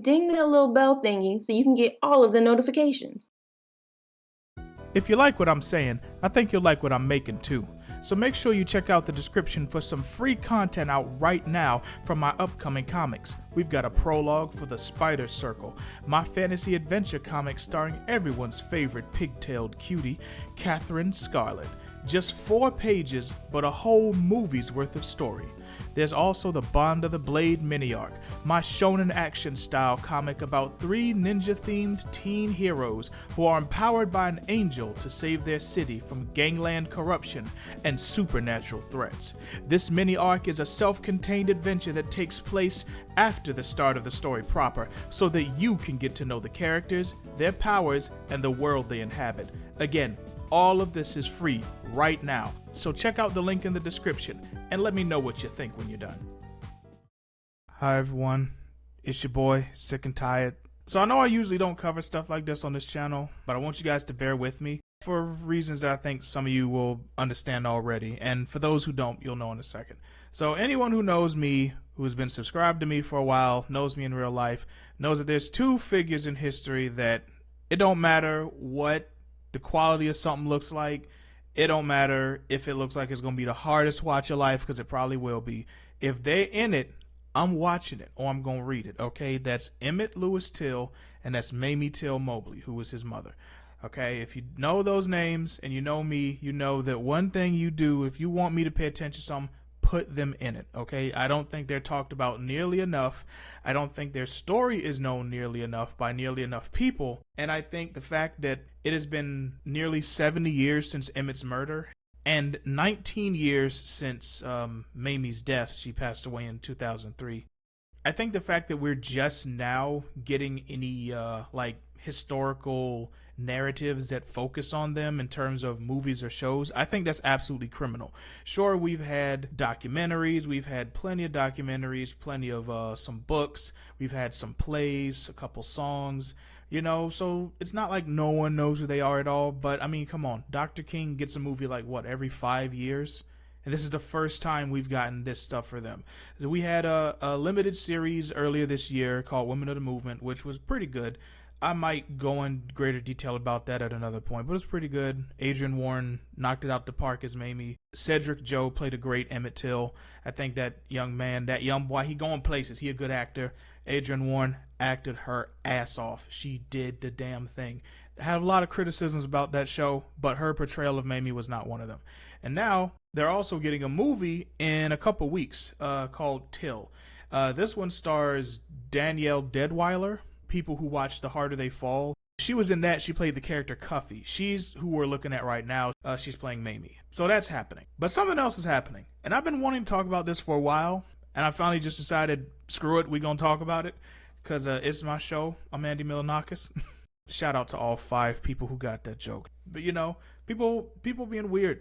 ding that little bell thingy so you can get all of the notifications. If you like what I'm saying, I think you'll like what I'm making too. So make sure you check out the description for some free content out right now from my upcoming comics. We've got a prologue for the Spider Circle, my fantasy adventure comic starring everyone's favorite pigtailed cutie, Catherine Scarlett. Just 4 pages, but a whole movie's worth of story. There's also the Bond of the Blade mini-arc, my shonen action style comic about 3 ninja-themed teen heroes who are empowered by an angel to save their city from gangland corruption and supernatural threats. This mini-arc is a self-contained adventure that takes place after the start of the story proper, so that you can get to know the characters, their powers, and the world they inhabit. Again, all of this is free right now, so check out the link in the description and let me know what you think when you're done. Hi everyone, it's your boy, Sick and Tired. So I know I usually don't cover stuff like this on this channel, but I want you guys to bear with me for reasons that I think some of you will understand already, and for those who don't, you'll know in a second. So anyone who knows me, who has been subscribed to me for a while, knows me in real life, knows that there's 2 figures in history that it don't matter what the quality of something looks like. It don't matter if it looks like it's going to be the hardest watch of life, because it probably will be. If they're in it, I'm watching it or I'm going to read it, okay? That's Emmett Till, and that's Mamie Till-Mobley, who was his mother. Okay, if you know those names and you know me, you know that one thing you do, if you want me to pay attention to something, put them in it, okay? I don't think they're talked about nearly enough. I don't think their story is known nearly enough by nearly enough people. And I think the fact that it has been nearly 70 years since Emmett's murder and 19 years since Mamie's death, she passed away in 2003. I think the fact that we're just now getting any like historical narratives that focus on them in terms of movies or shows, I think that's absolutely criminal. Sure, we've had documentaries, we've had plenty of documentaries, plenty of some books, we've had some plays, a couple songs, you know, so it's not like no one knows who they are at all. But I mean, come on, Dr. King gets a movie like what, every 5 years? And this is the first time we've gotten this stuff for them. So we had a limited series earlier this year called Women of the Movement, which was pretty good. I might go in greater detail about that at another point, but it's pretty good. Adrian Warren knocked it out the park as Mamie. Cedric Joe played a great Emmett Till. I think that young man, that young boy, he going places. He a good actor. Adrian Warren acted her ass off. She did the damn thing. Had a lot of criticisms about that show, but her portrayal of Mamie was not one of them. And now they're also getting a movie in a couple weeks called Till. This one stars Danielle Deadwyler. People who watch The Harder They Fall. She was in that. She played the character Cuffy. She's who we're looking at right now. She's playing Mamie. So that's happening. But something else is happening. And I've been wanting to talk about this for a while. And I finally just decided, screw it, we're going to talk about it. Because it's my show. I'm Andy Milanakis. Shout out to all 5 people who got that joke. But you know, people being weird.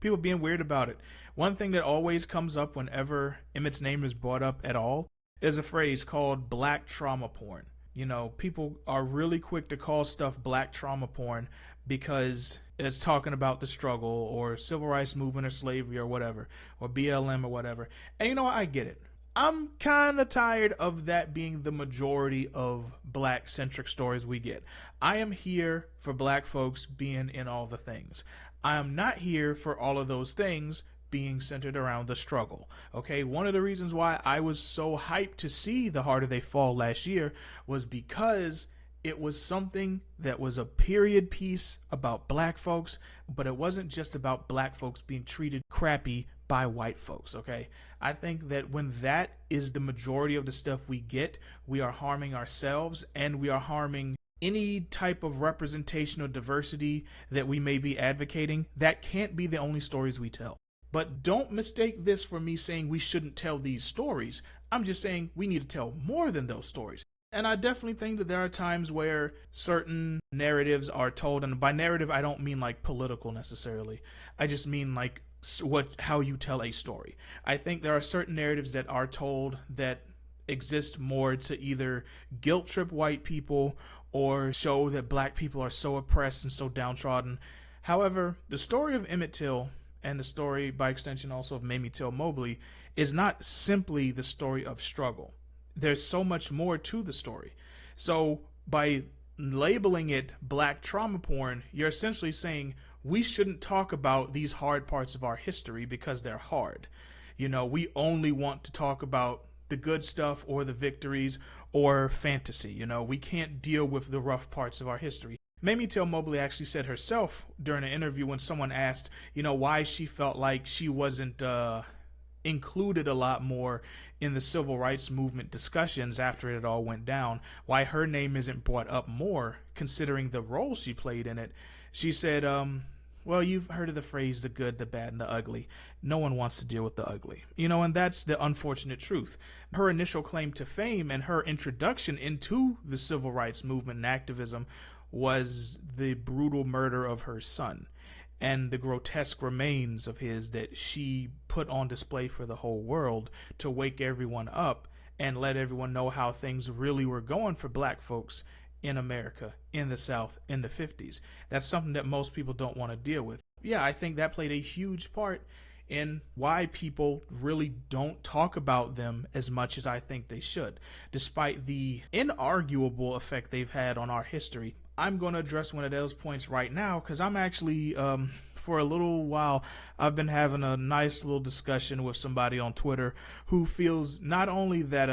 People being weird about it. One thing that always comes up whenever Emmett's name is brought up at all is a phrase called black trauma porn. You know, people are really quick to call stuff black trauma porn because it's talking about the struggle or civil rights movement or slavery or whatever, or BLM or whatever. And you know what? I get it. I'm kind of tired of that being the majority of black-centric stories we get. I am here for black folks being in all the things. I am not here for all of those things being centered around the struggle. Okay, one of the reasons why I was so hyped to see The Harder They Fall last year was because it was something that was a period piece about black folks, but it wasn't just about black folks being treated crappy by white folks. Okay, I think that when that is the majority of the stuff we get, we are harming ourselves and we are harming any type of representation or diversity that we may be advocating. That can't be the only stories we tell. But don't mistake this for me saying we shouldn't tell these stories. I'm just saying we need to tell more than those stories. And I definitely think that there are times where certain narratives are told, and by narrative I don't mean like political necessarily. I just mean like how you tell a story. I think there are certain narratives that are told that exist more to either guilt trip white people or show that black people are so oppressed and so downtrodden. However, the story of Emmett Till, and the story by extension also of Mamie Till-Mobley, is not simply the story of struggle. there's so much more to the story. So by labeling it black trauma porn, you're essentially saying we shouldn't talk about these hard parts of our history because they're hard. You know, we only want to talk about the good stuff or the victories or fantasy. You know, we can't deal with the rough parts of our history. Mamie Till-Mobley actually said herself during an interview when someone asked, you know, why she felt like she wasn't included a lot more in the civil rights movement discussions after it all went down, why her name isn't brought up more considering the role she played in it. She said, well, you've heard of the phrase, the good, the bad, and the ugly. No one wants to deal with the ugly. You know, and that's the unfortunate truth. Her initial claim to fame and her introduction into the civil rights movement and activism was the brutal murder of her son and the grotesque remains of his that she put on display for the whole world to wake everyone up and let everyone know how things really were going for black folks in America, in the South, in the 50s. That's something that most people don't want to deal with. Yeah, I think that played a huge part in why people really don't talk about them as much as I think they should, despite the inarguable effect they've had on our history. I'm going to address one of those points right now because I'm actually, for a little while, I've been having a nice little discussion with somebody on Twitter who feels not only that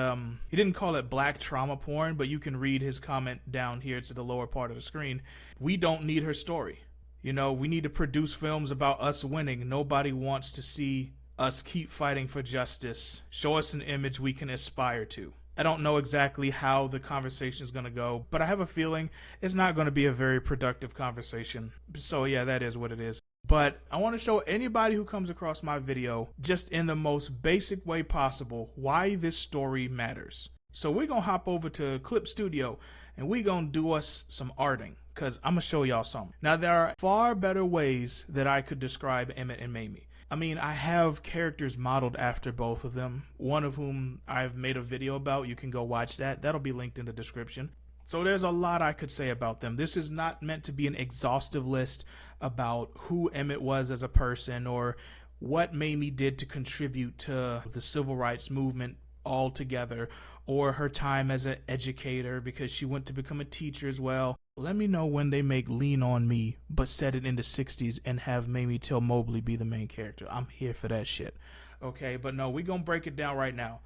he didn't call it black trauma porn, but you can read his comment down here to the lower part of the screen. We don't need her story. You know, we need to produce films about us winning. Nobody wants to see us keep fighting for justice. Show us an image we can aspire to. I don't know exactly how the conversation is going to go, but I have a feeling it's not going to be a very productive conversation. So yeah, that is what it is. But I want to show anybody who comes across my video, just in the most basic way possible, why this story matters. So we're going to hop over to Clip Studio and we're going to do us some arting, because I'm going to show y'all something. Now, there are far better ways that I could describe Emmett and Mamie. I mean, I have characters modeled after both of them, one of whom I've made a video about. You can go watch that. That'll be linked in the description. So there's a lot I could say about them. This is not meant to be an exhaustive list about who Emmett was as a person or what Mamie did to contribute to the civil rights movement altogether, or her time as an educator because she went to become a teacher as well. Let me know when they make Lean on Me but set it in the 60s and have Mamie Till-Mobley be the main character. I'm here for that shit. Okay, but no, we're gonna break it down right now.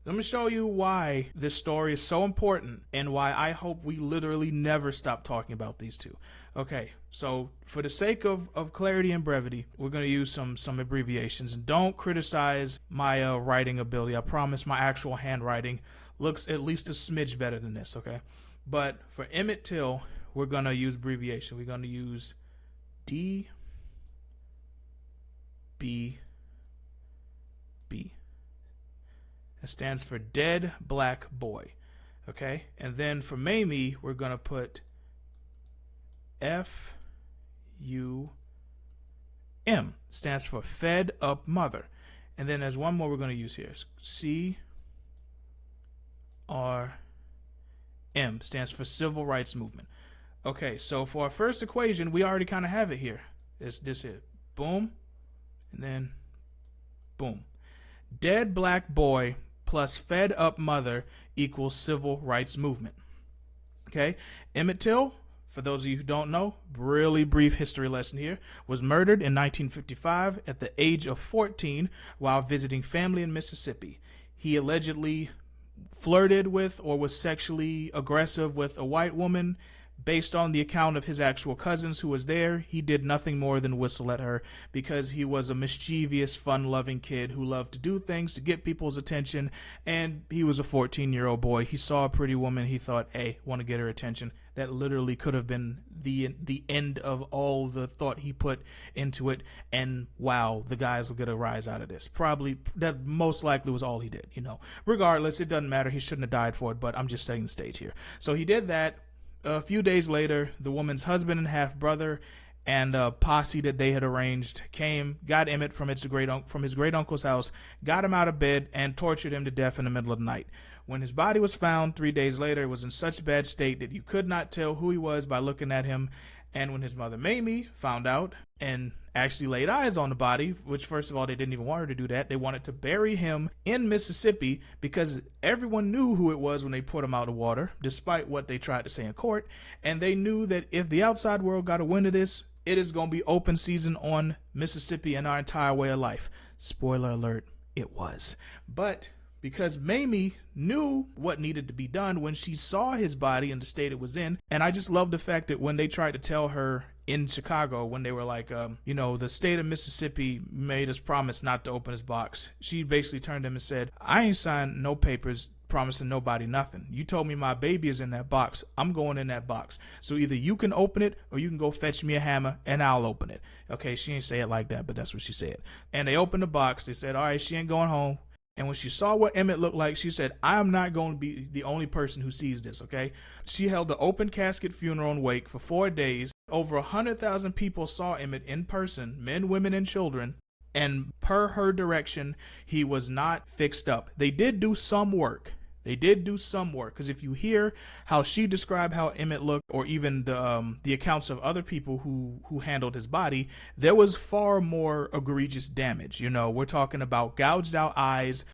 Let me show you why this story is so important and why I hope we literally never stop talking about these two. Okay, so for the sake of clarity and brevity, we're going to use some abbreviations. And don't criticize my writing ability. I promise my actual handwriting looks at least a smidge better than this, okay? But for Emmett Till, we're going to use abbreviation. We're going to use DBB. It stands for Dead Black Boy, okay? And then for Mamie, we're going to put FUM. Stands for Fed Up Mother. And then there's one more we're going to use here. CRM. Stands for Civil Rights Movement. Okay, so for our first equation, we already kind of have it here. It's this here. Boom. And then boom. Dead Black Boy plus Fed Up Mother equals Civil Rights Movement. Okay, Emmett Till, for those of you who don't know, really brief history lesson here, was murdered in 1955 at the age of 14 while visiting family in Mississippi. He allegedly flirted with or was sexually aggressive with a white woman. Based on the account of his actual cousins who was there, he did nothing more than whistle at her because he was a mischievous, fun-loving kid who loved to do things to get people's attention, and he was a 14-year-old boy. He saw a pretty woman. He thought, hey, want to get her attention. That literally could have been the end of all the thought he put into it, and wow, the guys will get a rise out of this. Probably, that most likely was all he did, you know. Regardless, it doesn't matter. He shouldn't have died for it, but I'm just setting the stage here. So he did that. A few days later, the woman's husband and half-brother and a posse that they had arranged came, got Emmett from his great-uncle's house, got him out of bed, and tortured him to death in the middle of the night. When his body was found 3 days later, it was in such bad state that you could not tell who he was by looking at him, And when his mother Mamie found out and actually laid eyes on the body, which first of all, they didn't even want her to do that. They wanted to bury him in Mississippi because everyone knew who it was when they put him out of water, despite what they tried to say in court. And they knew that if the outside world got a wind of this, it is going to be open season on Mississippi and our entire way of life. Spoiler alert, it was. But because Mamie knew what needed to be done when she saw his body in the state it was in. And I just love the fact that when they tried to tell her in Chicago, when they were like, the state of Mississippi made us promise not to open his box, she basically turned to him and said, I ain't signed no papers promising nobody nothing. You told me my baby is in that box. I'm going in that box. So either you can open it or you can go fetch me a hammer and I'll open it. Okay, she ain't say it like that, but that's what she said. And they opened the box. They said, all right, she ain't going home. And when she saw what Emmett looked like, she said, I am not going to be the only person who sees this, okay? She held the open casket funeral and wake for 4 days. Over 100,000 people saw Emmett in person, men, women, and children. And per her direction, he was not fixed up. They did do some work. Because if you hear how she described how Emmett looked, or even the accounts of other people who handled his body, there was far more egregious damage. You know, we're talking about gouged out eyes,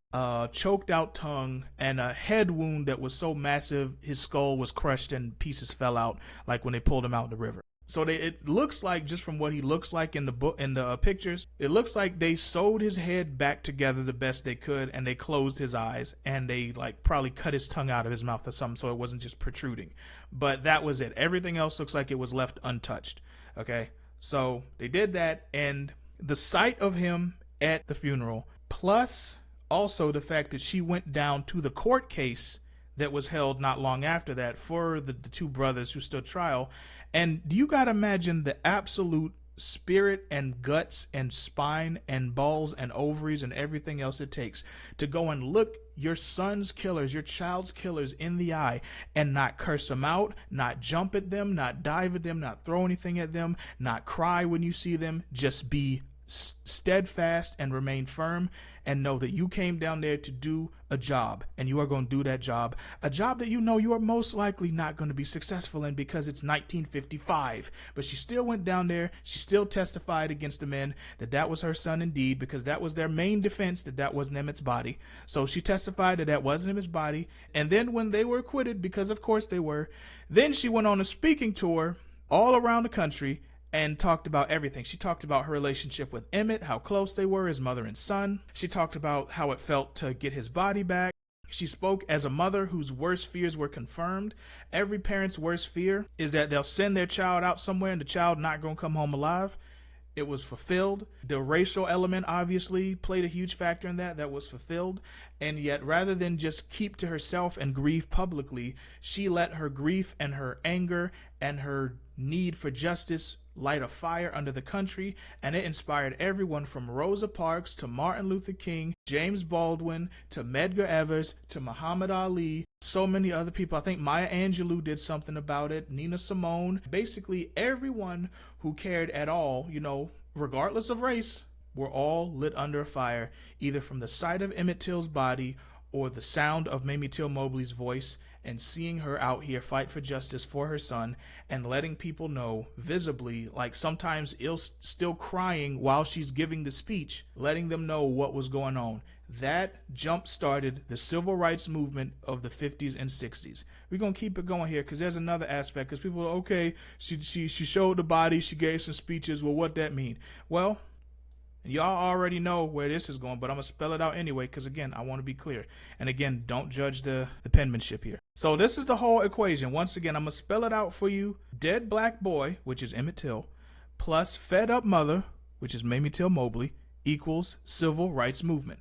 choked out tongue, and a head wound that was so massive his skull was crushed and pieces fell out, like when they pulled him out of the river. So it looks like, just from what he looks like in the book, in the pictures, it looks like they sewed his head back together the best they could, and they closed his eyes, and they like probably cut his tongue out of his mouth or something, so it wasn't just protruding. But that was it. Everything else looks like it was left untouched. Okay, so they did that, and the sight of him at the funeral, plus also the fact that she went down to the court case that was held not long after that for the two brothers who stood trial. And you got to imagine the absolute spirit and guts and spine and balls and ovaries and everything else it takes to go and look your son's killers, your child's killers in the eye and not curse them out, not jump at them, not dive at them, not throw anything at them, not cry when you see them, just be steadfast and remain firm and know that you came down there to do a job, and you are going to do that job, a job that you know you are most likely not going to be successful in because it's 1955. But she still went down there. She still testified against the men that that was her son indeed, because that was their main defense, that that wasn't Emmett's body. So she testified that that wasn't Emmett's body. And then when they were acquitted, because of course they were, then she went on a speaking tour all around the country and talked about everything. She talked about her relationship with Emmett, how close they were, his mother and son. She talked about how it felt to get his body back. She spoke as a mother whose worst fears were confirmed. Every parent's worst fear is that they'll send their child out somewhere and the child not going to come home alive. It was fulfilled. The racial element obviously played a huge factor in that. That was fulfilled. And yet, rather than just keep to herself and grieve publicly, she let her grief and her anger and her need for justice light a fire under the country, and it inspired everyone from Rosa Parks to Martin Luther King, James Baldwin to Medgar Evers to Muhammad Ali, so many other people. I think Maya Angelou did something about it, Nina Simone. Basically everyone who cared at all, you know, regardless of race, were all lit under a fire, either from the sight of Emmett Till's body or the sound of Mamie Till-Mobley's voice, and seeing her out here fight for justice for her son and letting people know visibly, like sometimes still crying while she's giving the speech, letting them know what was going on. That jump-started the civil rights movement of the 50s and 60s. We're going to keep it going here because there's another aspect, because people are, okay, she showed the body, she gave some speeches. Well, what that mean? Well, y'all already know where this is going, but I'm going to spell it out anyway because, again, I want to be clear. And, again, don't judge the penmanship here. So this is the whole equation. Once again, I'm going to spell it out for you. Dead black boy, which is Emmett Till, plus fed up mother, which is Mamie Till-Mobley, equals civil rights movement.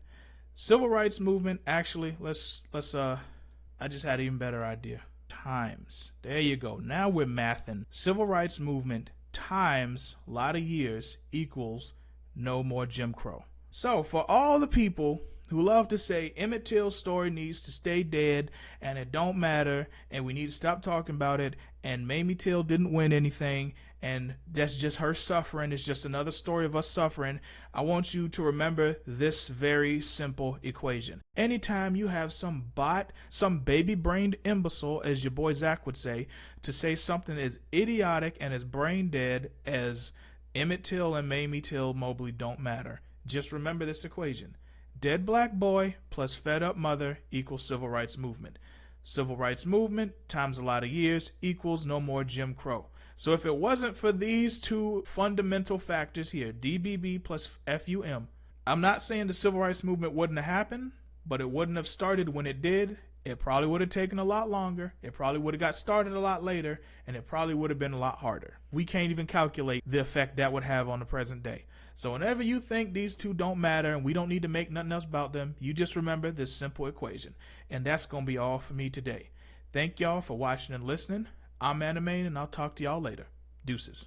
Civil rights movement, actually, let's I just had an even better idea. Times. There you go. Now we're mathing. Civil rights movement times a lot of years equals no more Jim Crow. So for all the people who love to say Emmett Till's story needs to stay dead and it don't matter and we need to stop talking about it and Mamie Till didn't win anything and that's just her suffering. It's just another story of us suffering. I want you to remember this very simple equation. Anytime you have some bot, some baby-brained imbecile, as your boy Zach would say something as idiotic and as brain-dead as Emmett Till and Mamie Till-Mobley don't matter. Just remember this equation. Dead black boy plus fed up mother equals civil rights movement. Civil rights movement times a lot of years equals no more Jim Crow. So if it wasn't for these two fundamental factors here, DBB plus FUM, I'm not saying the civil rights movement wouldn't have happened, but it wouldn't have started when it did. It probably would have taken a lot longer. It probably would have got started a lot later, and it probably would have been a lot harder. We can't even calculate the effect that would have on the present day. So whenever you think these two don't matter and we don't need to make nothing else about them, you just remember this simple equation. And that's going to be all for me today. Thank y'all for watching and listening. I'm HoneyB, and I'll talk to y'all later. Deuces.